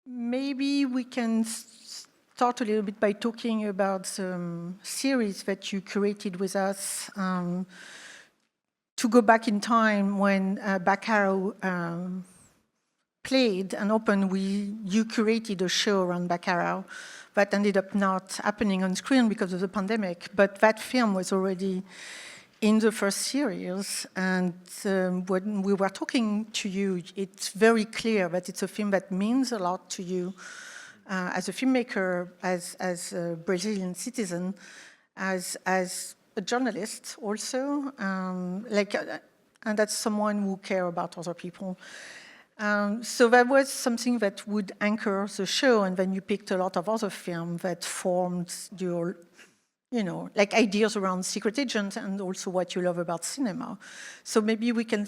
Maybe we can start a little bit by talking about the series that you curated with us to go back in time when Bacurau played and opened. You curated a show around Bacurau that ended up not happening on screen because of the pandemic, but that film was already in the first series, and when we were talking to you, it's very clear that it's a film that means a lot to you as a filmmaker, as a Brazilian citizen, as a journalist also, and that's someone who cares about other people. So that was something that would anchor the show, and then you picked a lot of other films that formed your like ideas around secret agents and also what you love about cinema. So maybe we can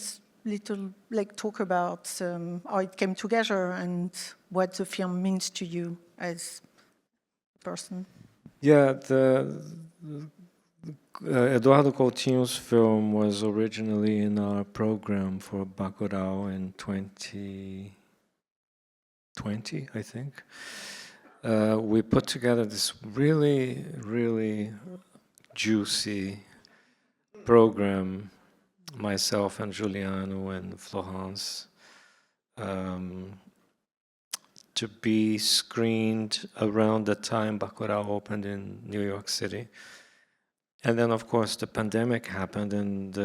talk about how it came together and what the film means to you as a person. Yeah, Eduardo Coutinho's film was originally in our program for Bacurau in 2020, I think. We put together this really, really juicy program, myself and Giuliano and Florence, to be screened around the time Bacurau opened in New York City. And then, of course, the pandemic happened, and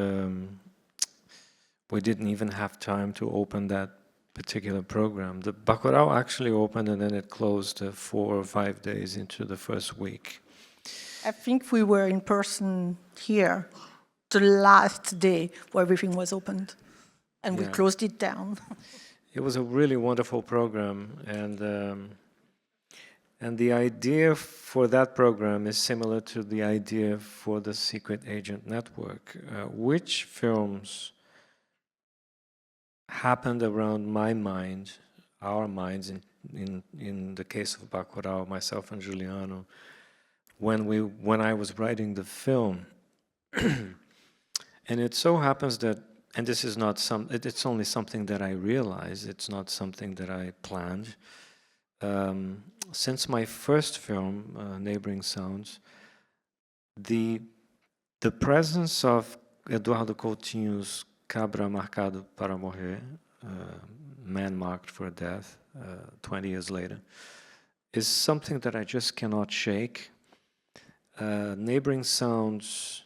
we didn't even have time to open that particular program. The Bacurau actually opened and then it closed 4 or 5 days into the first week. I think we were in person here the last day where everything was opened, and we closed it down. It was a really wonderful program, and the idea for that program is similar to the idea for the Secret Agent Network. Which films happened around my mind, our minds, in the case of Bacurau, myself and Giuliano, when I was writing the film. And it so happens that, and this is not it's only something that I realized, it's not something that I planned. Since my first film, Neighboring Sounds, the presence of Eduardo Coutinho's Cabra Marcado para Morrer, Man Marked for Death, 20 years later, is something that I just cannot shake. Neighboring Sounds,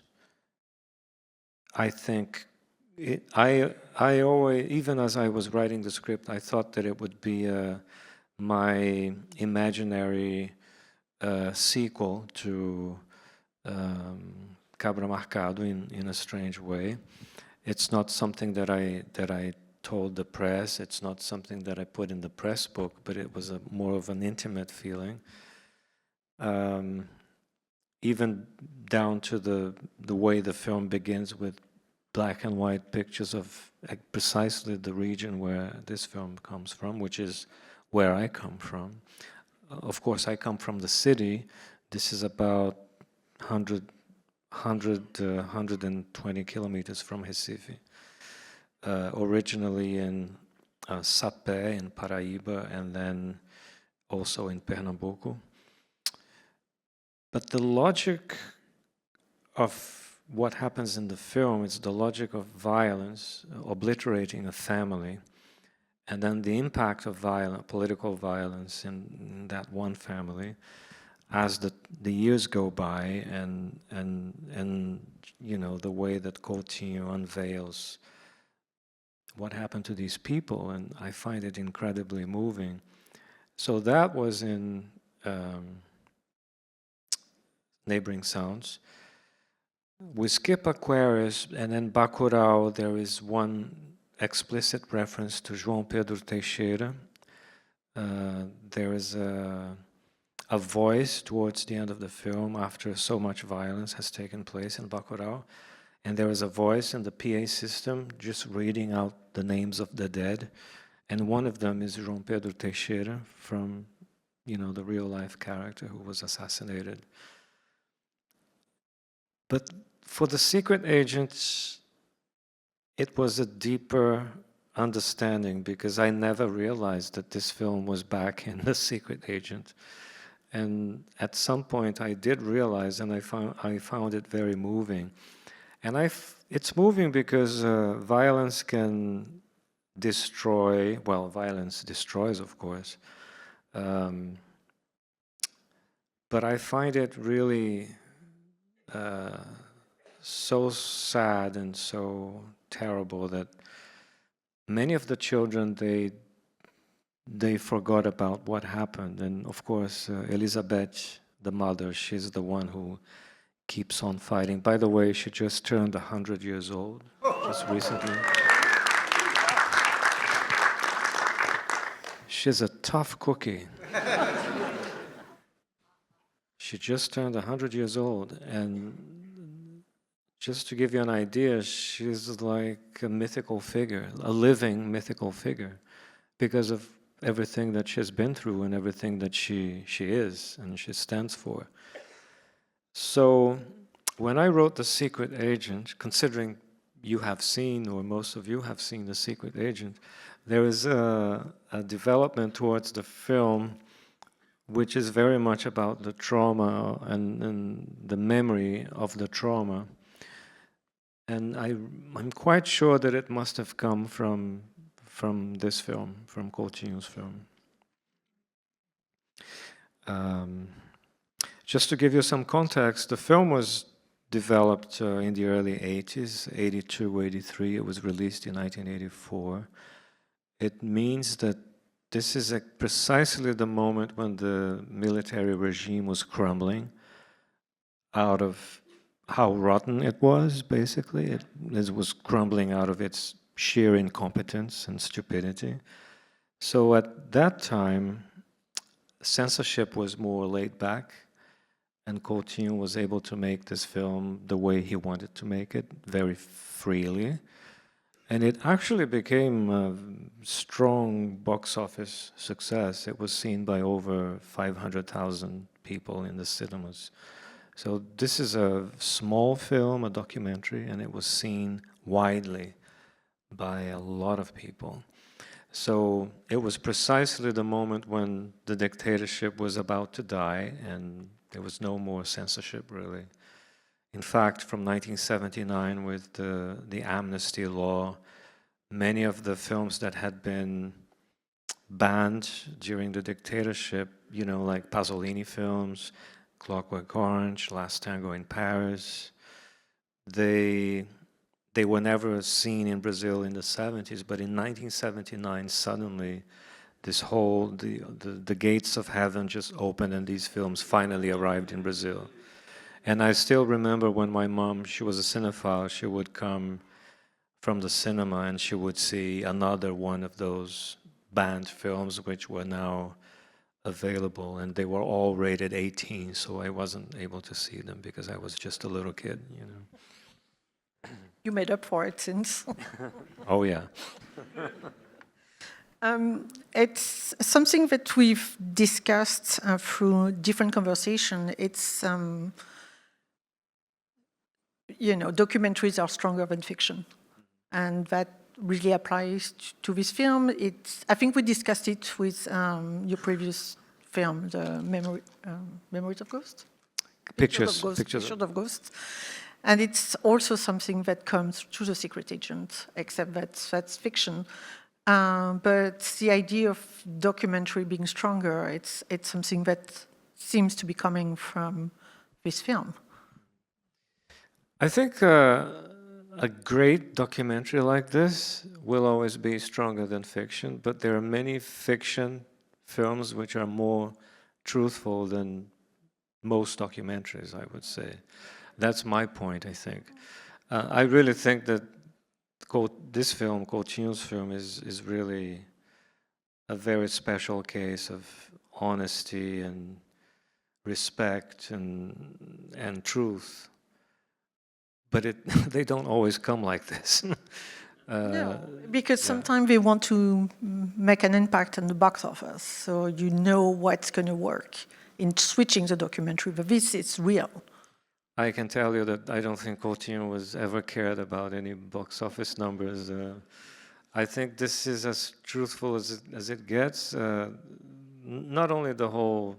I think, I always, even as I was writing the script, I thought that it would be my imaginary sequel to Cabra Marcado in a strange way. It's not something that I told the press. It's not something that I put in the press book, but it was more of an intimate feeling. Even down to the way the film begins with black and white pictures of precisely the region where this film comes from, which is where I come from. Of course, I come from the city. This is about 120 kilometers from Recife. Originally in Sapé, in Paraíba, and then also in Pernambuco. But the logic of what happens in the film is the logic of violence, obliterating a family, and then the impact of political violence in that one family as the years go by, and the way that Coutinho unveils what happened to these people, and I find it incredibly moving. So that was in Neighboring Sounds. We skip Aquarius, and then Bacurau, there is one explicit reference to João Pedro Teixeira. There is a voice towards the end of the film after so much violence has taken place in Bacurau. And there is a voice in the PA system just reading out the names of the dead. And one of them is João Pedro Teixeira from, the real-life character who was assassinated. But for the Secret Agents, it was a deeper understanding, because I never realized that this film was back in The Secret Agent. And at some point I did realize, and I found it very moving. And it's moving because violence can destroy, well, violence destroys, of course. But I find it really so sad and so terrible that many of the children, they forgot about what happened. And of course, Elizabeth, the mother, she's the one who keeps on fighting. By the way, she just turned 100 years old, just recently. She's a tough cookie. She just turned 100 years old, and just to give you an idea, she's like a mythical figure, a living mythical figure, because of everything that she's been through and everything that she is and she stands for. So when I wrote The Secret Agent, considering you have seen, or most of you have seen The Secret Agent, there is a development towards the film which is very much about the trauma and the memory of the trauma. And I'm quite sure that it must have come from this film, from Coutinho's film. Just to give you some context, the film was developed in the early 80s, 82, 83. It was released in 1984. It means that this is precisely the moment when the military regime was crumbling out of how rotten it was, basically. It was crumbling out of its sheer incompetence and stupidity. So at that time, censorship was more laid back, and Coutinho was able to make this film the way he wanted to make it, very freely. And it actually became a strong box office success. It was seen by over 500,000 people in the cinemas. So this is a small film, a documentary, and it was seen widely by a lot of people. So it was precisely the moment when the dictatorship was about to die and there was no more censorship, really. In fact, from 1979, with the Amnesty law, many of the films that had been banned during the dictatorship, you know, like Pasolini films, Clockwork Orange, Last Tango in Paris, they were never seen in Brazil in the 70s, but in 1979, suddenly, this whole, the gates of heaven just opened and these films finally arrived in Brazil. And I still remember when my mom, she was a cinephile, she would come from the cinema and she would see another one of those banned films which were now available, and they were all rated 18, so I wasn't able to see them because I was just a little kid, you know. You made up for it since. Oh, yeah. It's something that we've discussed through different conversations. It's, you know, documentaries are stronger than fiction. And that really applies to this film. I think we discussed it with your previous film, the Memories of Ghosts? Pictures of Ghosts. And it's also something that comes through The Secret Agent, except that's fiction. But the idea of documentary being stronger, it's something that seems to be coming from this film. I think a great documentary like this will always be stronger than fiction, but there are many fiction films which are more truthful than most documentaries, I would say. That's my point, I think. I really think that this film, Coutinho's film, is really a very special case of honesty and respect and truth. But they don't always come like this. No, because sometimes they want to make an impact on the box office, so you know what's going to work in switching the documentary, but this is real. I can tell you that I don't think Coutinho was ever cared about any box office numbers. I think this is as truthful as it gets. Not only the whole,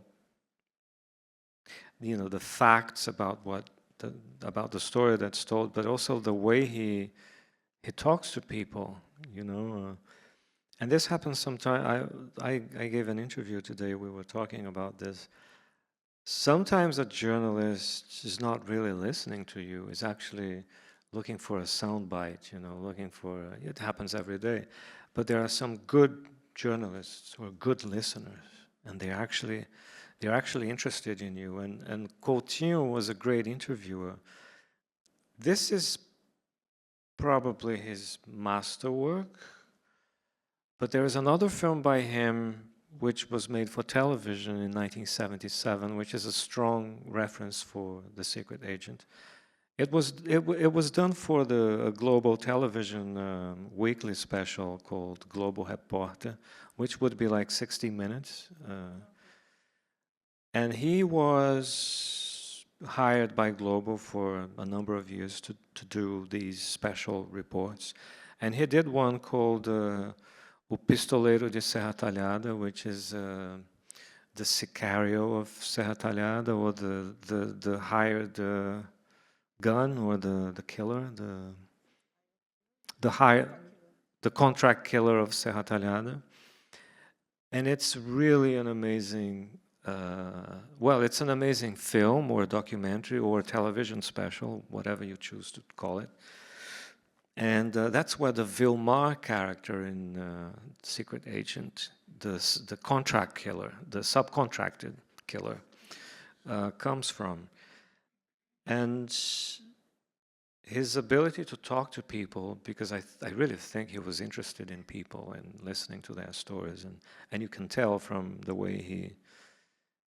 the facts about about the story that's told, but also the way he talks to people, and this happens sometimes. I gave an interview today. We were talking about this. Sometimes a journalist is not really listening to you. Is actually looking for a soundbite. Looking for. It happens every day, but there are some good journalists who are good listeners, and they're actually interested in you. And Coutinho was a great interviewer. This is probably his masterwork, but there is another film by him which was made for television in 1977, which is a strong reference for The Secret Agent. It was done for a global television weekly special called Globo Repórter, which would be like 60 minutes. And he was hired by Globo for a number of years to do these special reports. And he did one called O Pistoleiro de Serra Talhada, which is the sicario of Serra Talhada, or the hired gun, or the killer, the contract killer of Serra Talhada. And it's really an amazing, it's an amazing film or a documentary or a television special, whatever you choose to call it. And that's where the Vilmar character in Secret Agent, the contract killer, the subcontracted killer, comes from. And his ability to talk to people, because I really think he was interested in people and listening to their stories. And you can tell from the way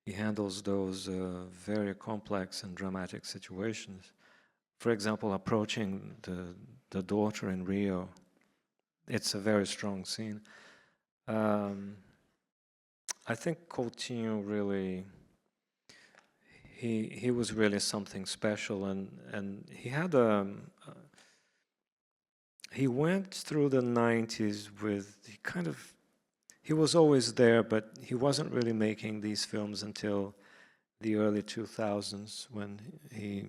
he handles those very complex and dramatic situations. For example, approaching the daughter in Rio. It's a very strong scene. I think Coutinho really, he was really something special, and he had he went through the 90s with, he was always there, but he wasn't really making these films until the early 2000s, when he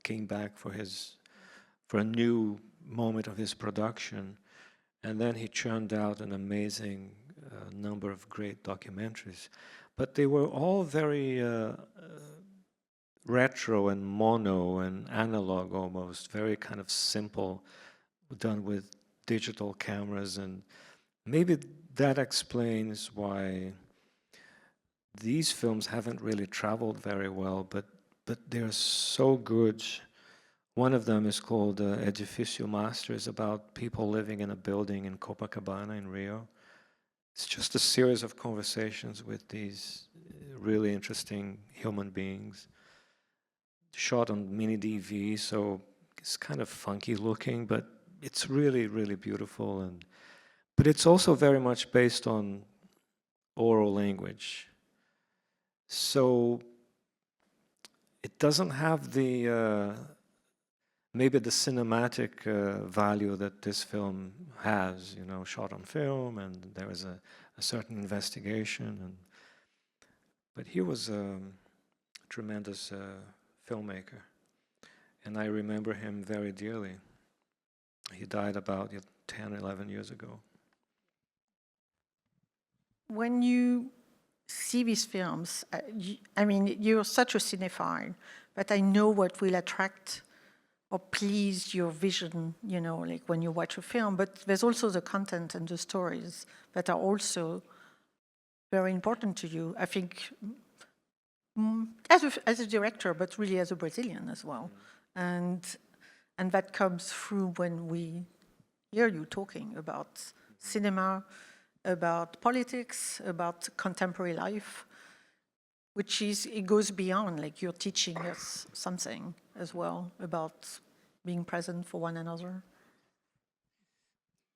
came back for a new moment of his production, and then he churned out an amazing number of great documentaries. But they were all very retro and mono and analog almost, very kind of simple, done with digital cameras, and maybe that explains why these films haven't really traveled very well, but they're so good. One of them is called Edifício Master. It's about people living in a building in Copacabana in Rio. It's just a series of conversations with these really interesting human beings, shot on mini DV, so it's kind of funky looking, but it's really, really beautiful. But it's also very much based on oral language. So it doesn't have the maybe the cinematic value that this film has, shot on film, and there is a certain investigation. But he was a tremendous filmmaker, and I remember him very dearly. He died about 10, 11 years ago. When you see these films, you're such a cinephile, but I know what will attract or please your vision, like when you watch a film, but there's also the content and the stories that are also very important to you. I think as a director, but really as a Brazilian as well. And that comes through when we hear you talking about cinema, about politics, about contemporary life, it goes beyond, like you're teaching us something as well about being present for one another.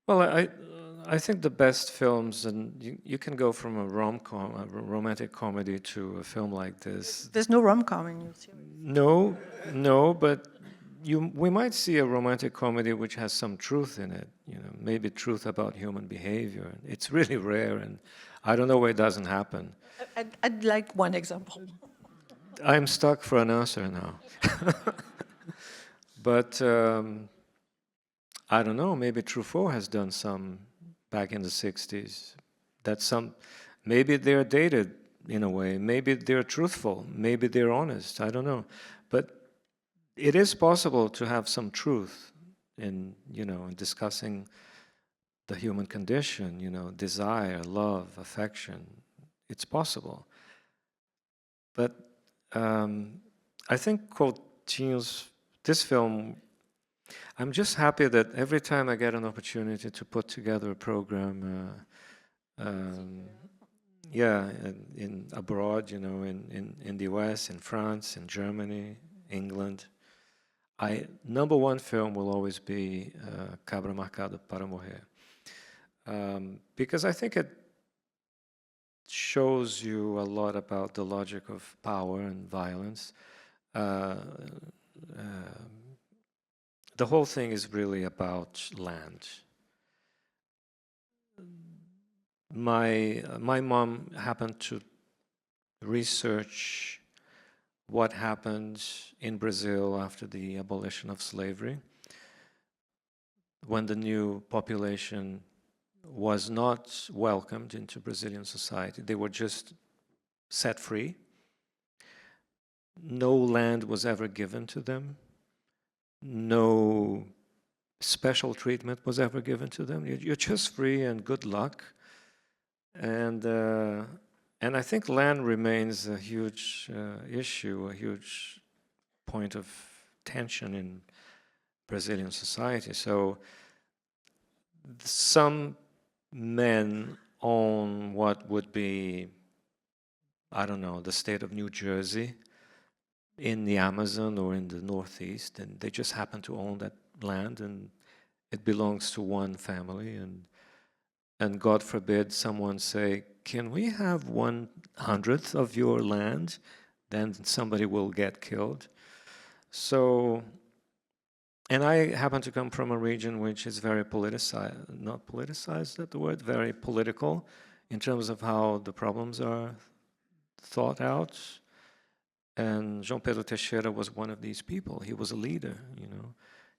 Well, I think the best films, and you can go from a rom-com, a romantic comedy, to a film like this. There's no rom-com in your series. No, but we might see a romantic comedy which has some truth in it, maybe truth about human behavior. It's really rare, and I don't know why it doesn't happen. I'd like one example. I'm stuck for an answer now. But I don't know, maybe Truffaut has done some back in the 60s. Maybe they're dated in a way, maybe they're truthful, maybe they're honest, I don't know. But it is possible to have some truth in, in discussing the human condition, desire, love, affection. It's possible. But I think Coutinho's, this film, I'm just happy that every time I get an opportunity to put together a program, in abroad, in the US, in France, in Germany, England, number one film will always be Cabra Marcada para Morrer. Because I think it shows you a lot about the logic of power and violence. The whole thing is really about land. My mom happened to research what happened in Brazil after the abolition of slavery, when the new population was not welcomed into Brazilian society. They were just set free. No land was ever given to them. No special treatment was ever given to them. You're just free and good luck. And I think land remains a huge issue, a huge point of tension in Brazilian society. So some men own what would be, I don't know, the state of New Jersey in the Amazon or in the Northeast, and they just happen to own that land, and it belongs to one family, and God forbid someone say, can we have 1/100th of your land? Then somebody will get killed. So, and I happen to come from a region which is very politicized, not politicized, is that the word? Very political in terms of how the problems are thought out. And João Pedro Teixeira was one of these people. He was a leader,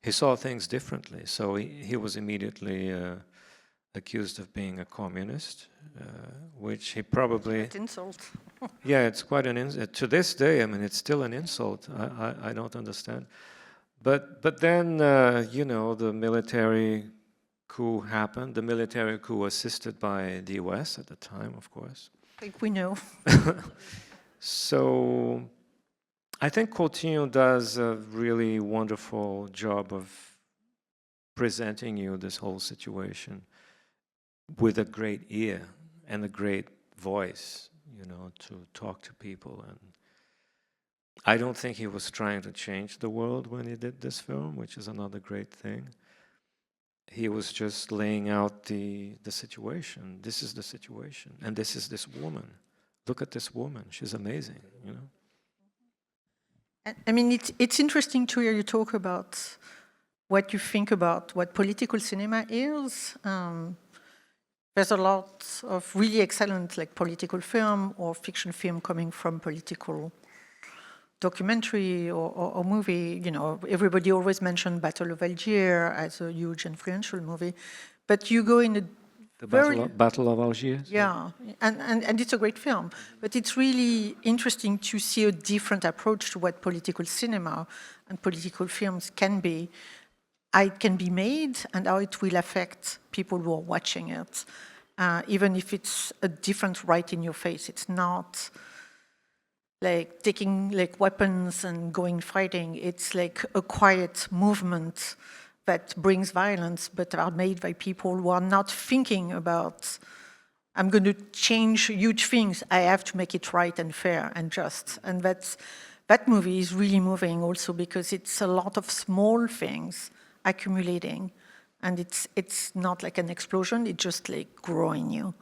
He saw things differently. So he was immediately accused of being a communist, which he probably... It's an insult. Yeah, it's quite an insult. To this day, I mean, it's still an insult. I don't understand. But then, the military coup happened. The military coup assisted by the US at the time, of course. I think we know. So I think Coutinho does a really wonderful job of presenting you this whole situation with a great ear and a great voice, to talk to people. And I don't think he was trying to change the world when he did this film, which is another great thing. He was just laying out the situation. This is the situation, and this is this woman. Look at this woman. She's amazing, I mean, it's interesting to hear you talk about what you think about what political cinema is. There's a lot of really excellent political film or fiction film coming from political documentary or movie. Everybody always mentioned Battle of Algiers as a huge influential movie, but you go in a Battle of Algiers? Yeah, and it's a great film, but it's really interesting to see a different approach to what political cinema and political films can be, how it can be made, and how it will affect people who are watching it, even if it's a different right in your face. It's not like taking weapons and going fighting. It's like a quiet movement that brings violence, but are made by people who are not thinking about, I'm going to change huge things. I have to make it right and fair and just. And that movie is really moving also because it's a lot of small things accumulating. And it's not like an explosion, it's just growing you.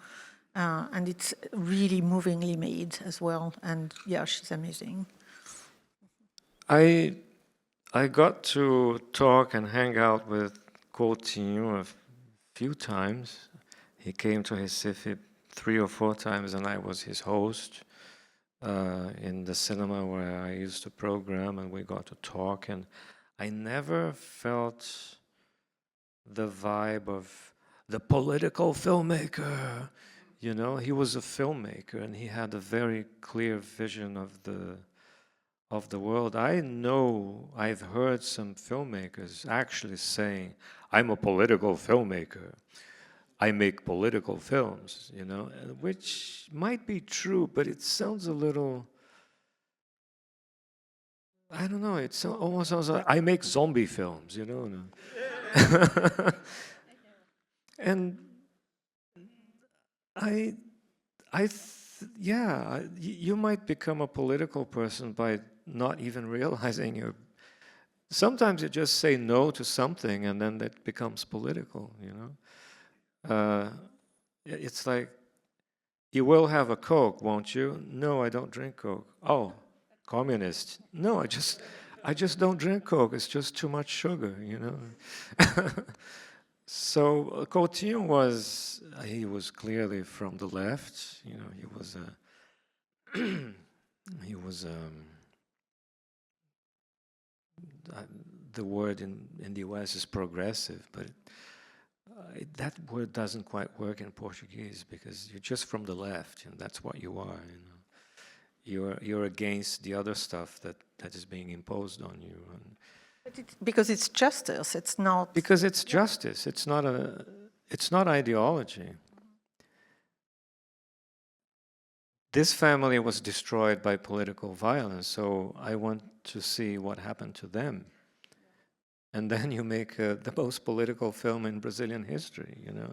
And it's really movingly made as well. And yeah, she's amazing. I got to talk and hang out with Coutinho a few times. He came to Recife 3 or 4 times, and I was his host in the cinema where I used to program, and we got to talk. And I never felt the vibe of the political filmmaker. You know, he was a filmmaker, and he had a very clear vision of the world. I know I've heard some filmmakers actually saying, "I'm a political filmmaker. I make political films," you know, which might be true, but it sounds a little, I don't know, it almost sounds like I make zombie films, you know. And you might become a political person by not even realizing you're. Sometimes you just say no to something, and then that becomes political, you know. It's like, you will have a Coke, won't you? No, I don't drink Coke. Oh, communist. No, I just don't drink Coke. It's just too much sugar, you know. So Coutinho he was clearly from the left, you know. He was he was the word in the US is progressive, but that word doesn't quite work in Portuguese because you're just from the left, and that's what you are. You know, you're against the other stuff that is being imposed on you. Because it's justice, it's not. Because it's justice. It's not ideology. This family was destroyed by political violence, so I want to see what happened to them. And then you make the most political film in Brazilian history, you know.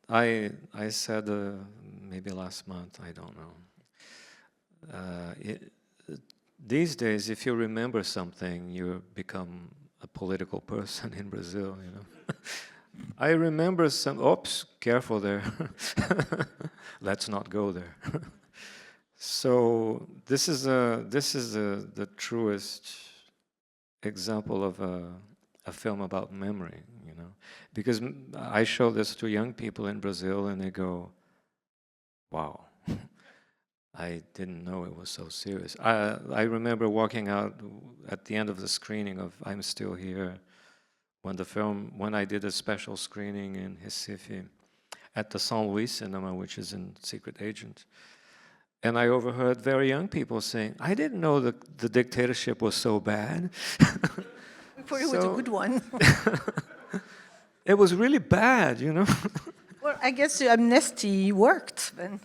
I said maybe last month, I don't know. These days, if you remember something, you become a political person in Brazil, you know. I remember oops, careful there. Let's not go there. So this is the truest example of a film about memory, you know, because I show this to young people in Brazil, and they go, "Wow, I didn't know it was so serious." I remember walking out at the end of the screening of "I'm Still Here," when I did a special screening in Recife at the São Luís Cinema, which is in Secret Agent. And I overheard very young people saying, "I didn't know the dictatorship was so bad." We thought it was a good one. It was really bad, you know. Well, I guess the Amnesty worked then.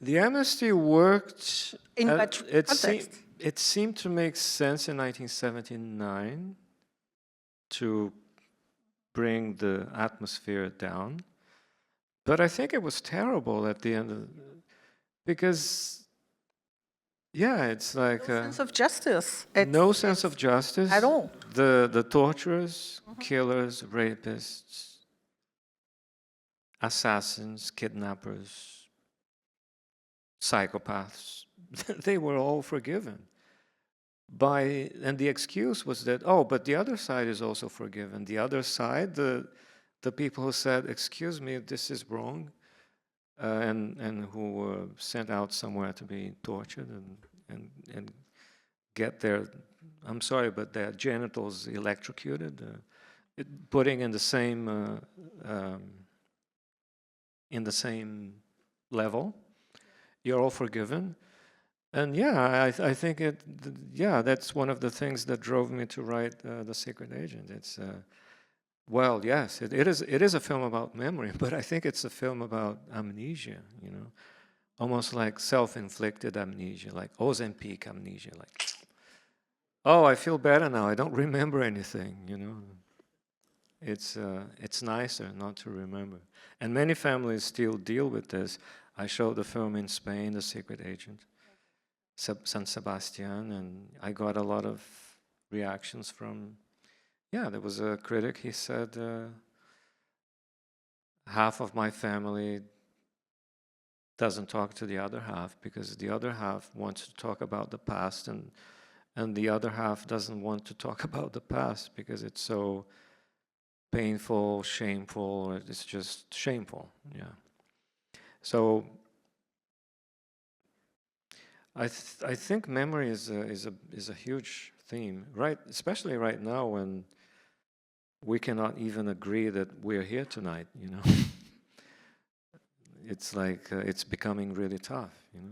The Amnesty worked. In that context. It seemed to make sense in 1979 to bring the atmosphere down. But I think it was terrible at the end of because, yeah, it's like No sense of justice. No sense of justice at all. The torturers, killers, rapists, assassins, kidnappers, psychopaths, they were all forgiven. And the excuse was that, oh, but the other side is also forgiven. The other side, the people who said, "Excuse me, this is wrong," and who were sent out somewhere to be tortured and get their, I'm sorry, but their genitals electrocuted, putting in the same level. You're all forgiven. And yeah, I think that's one of the things that drove me to write The Secret Agent. It's well, yes, it is a film about memory, but I think it's a film about amnesia, you know, almost like self-inflicted amnesia, like Ozempic amnesia, like, oh, I feel better now, I don't remember anything, you know. It's nicer not to remember. And many families still deal with this. I showed the film in Spain, The Secret Agent, San Sebastian, and I got a lot of reactions from, there was a critic, he said, half of my family doesn't talk to the other half because the other half wants to talk about the past, and the other half doesn't want to talk about the past because it's so painful, shameful. It's just shameful. Yeah. So I think memory is a huge theme, right? Especially right now when we cannot even agree that we're here tonight. You know, it's like it's becoming really tough. You know.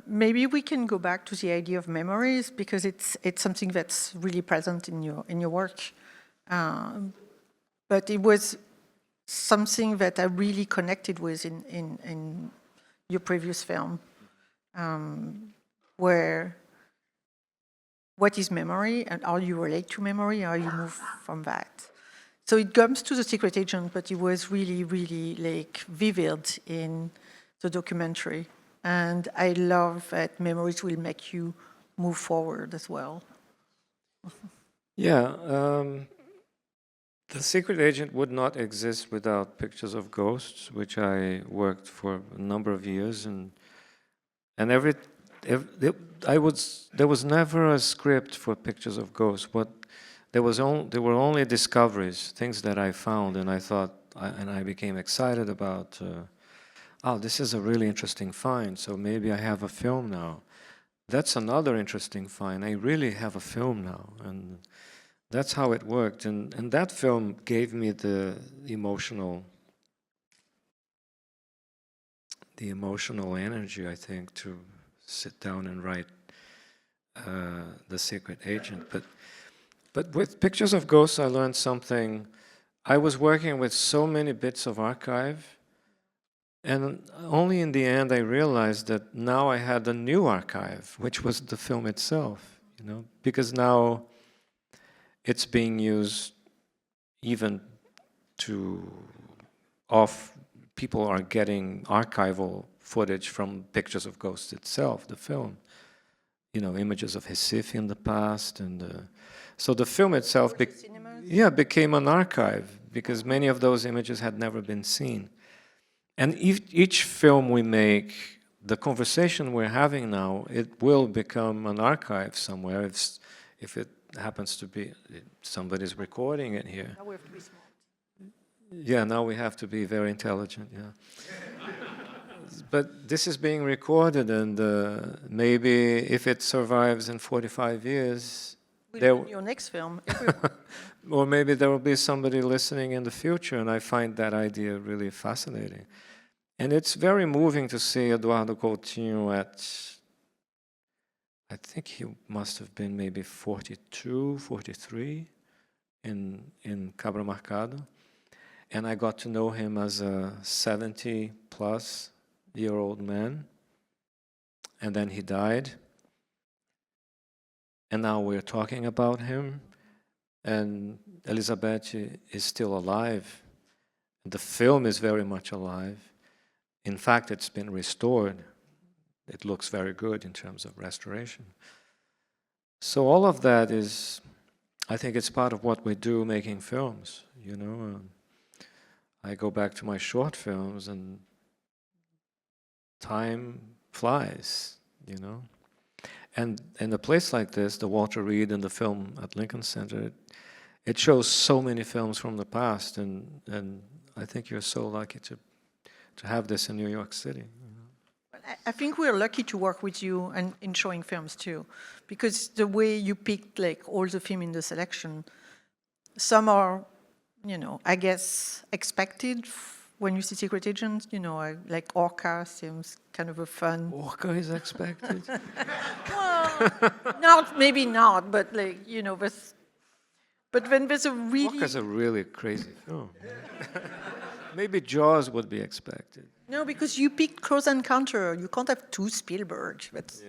Maybe we can go back to the idea of memories because it's something that's really present in your work, but it was something that I really connected with in your previous film, where what is memory and how you relate to memory, how you move from that. So it comes to The Secret Agent, but it was really, really like vivid in the documentary. And I love that memories will make you move forward as well. Yeah, The Secret Agent would not exist without Pictures of Ghosts, which I worked for a number of years, and there was never a script for Pictures of Ghosts. There were only discoveries, things that I found, and I thought, and I became excited about. Oh, this is a really interesting find, so maybe I have a film now. That's another interesting find. I really have a film now, and that's how it worked. And that film gave me the emotional energy, I think, to sit down and write The Secret Agent. But with Pictures of Ghosts, I learned something. I was working with so many bits of archive, and only in the end I realized that now I had a new archive, which was the film itself, you know, because now it's being used even people are getting archival footage from Pictures of Ghosts itself, the film, you know, images of Recife in the past, and so the film itself became an archive because many of those images had never been seen. And each film we make, the conversation we're having now, it will become an archive somewhere if it happens to be somebody's recording it here. Now we have to be smart. Yeah, now we have to be very intelligent, yeah. But this is being recorded, and maybe if it survives in 45 years... Your next film. Or maybe there will be somebody listening in the future, and I find that idea really fascinating. And it's very moving to see Eduardo Coutinho I think he must have been maybe 42, 43 in Cabra Marcado. And I got to know him as a 70-plus-year-old man. And then he died. And now we're talking about him. And Elizabeth is still alive. The film is very much alive. In fact, it's been restored. It looks very good in terms of restoration. So all of that is, I think it's part of what we do making films, you know. I go back to my short films and time flies, you know. And in a place like this, the Walter Reed and the film at Lincoln Center, it shows so many films from the past, and I think you're so lucky to have this in New York City. I think we're lucky to work with you and in showing films too, because the way you picked like all the film in the selection, some are, you know, I guess expected when you see Secret Agent, you know, like Orca seems kind of a fun. Orca is expected. Well, maybe not, but like, you know, but when there's a really... Orca's a really crazy film. Maybe Jaws would be expected. No, because you picked Close Encounter. You can't have two Spielberg. That's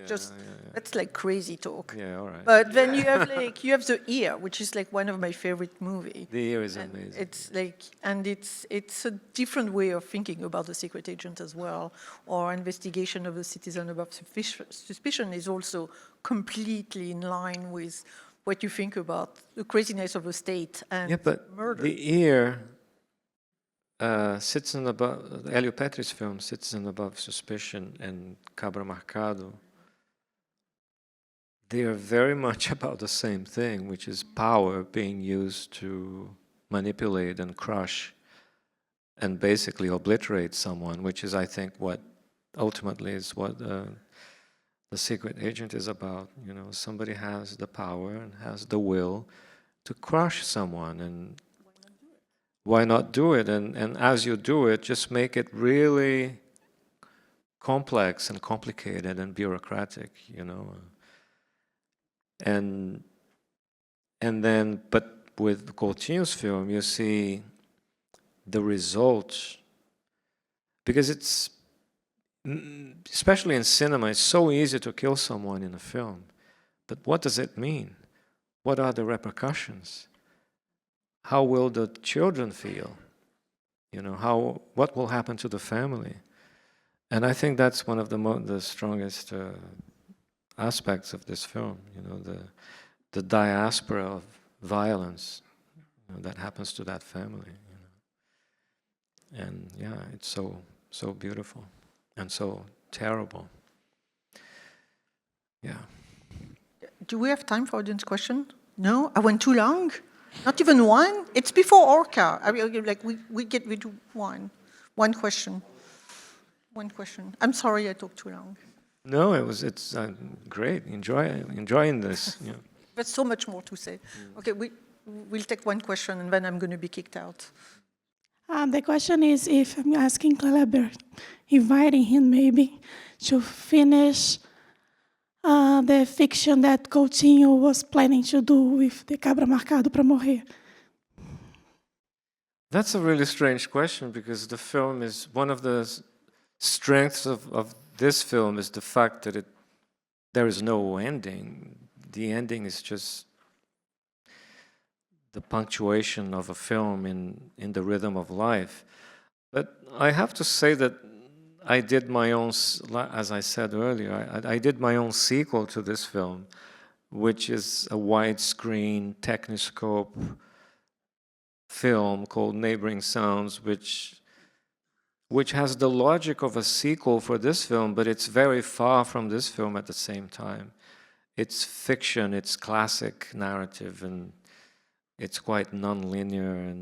that's like crazy talk. Yeah, all right. But then you have The Ear, which is like one of my favorite movies. The Ear is amazing. It's like, and it's a different way of thinking about The Secret Agent as well. Or Investigation of a Citizen Above Suspicion is also completely in line with what you think about the craziness of a state and murder. The Ear Citizen Above, Hélio Petri's film, Citizen Above Suspicion, and Cabra Marcado, they are very much about the same thing, which is power being used to manipulate and crush and basically obliterate someone, which is, I think, what ultimately is what the secret agent is about. You know, somebody has the power and has the will to crush someone, and why not do it? And as you do it, just make it really complex and complicated and bureaucratic, you know. And then, but with Coutinho's film, you see the results, because it's, especially in cinema, it's so easy to kill someone in a film. But what does it mean? What are the repercussions? How will the children feel? You know, what will happen to the family? And I think that's one of the strongest aspects of this film. You know, the diaspora of violence, you know, that happens to that family. You know. And yeah, it's so beautiful and so terrible. Yeah. Do we have time for audience question? No? I went too long? Not even one? It's before Orca. I mean, like we do one. One question. One question. I'm sorry I talked too long. No, it's great. Enjoying this. Yeah. There's so much more to say. Okay, we'll take one question and then I'm going to be kicked out. The question is if I'm asking Kleber, inviting him maybe to finish the fiction that Coutinho was planning to do with the Cabra Marcado para Morrer. That's a really strange question, because the film is, one of the strengths of this film is the fact that there is no ending. The ending is just the punctuation of a film in the rhythm of life. But I have to say that I did my own, as I said earlier, I did my own sequel to this film, which is a widescreen Techniscope film called Neighboring Sounds, which has the logic of a sequel for this film, but it's very far from this film at the same time. It's fiction, it's classic narrative, and it's quite non-linear,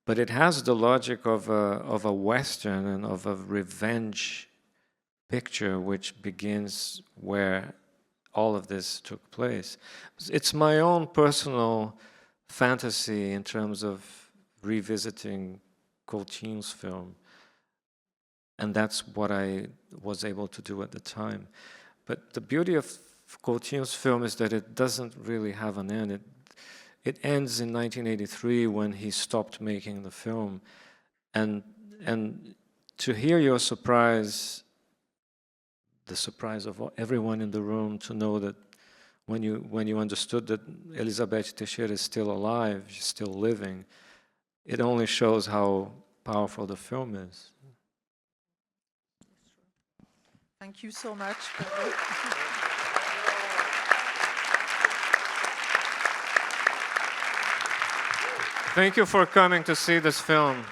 but it has the logic of a Western and of a revenge picture, which begins where all of this took place. It's my own personal fantasy in terms of revisiting Coutinho's film, and that's what I was able to do at the time. But the beauty of Coutinho's film is that it doesn't really have an end. It ends in 1983 when he stopped making the film, and to hear your surprise, the surprise of everyone in the room, to know that when you understood that Elizabeth Teixeira is still alive, she's still living, it only shows how powerful the film is. Thank you so much. Thank you for coming to see this film.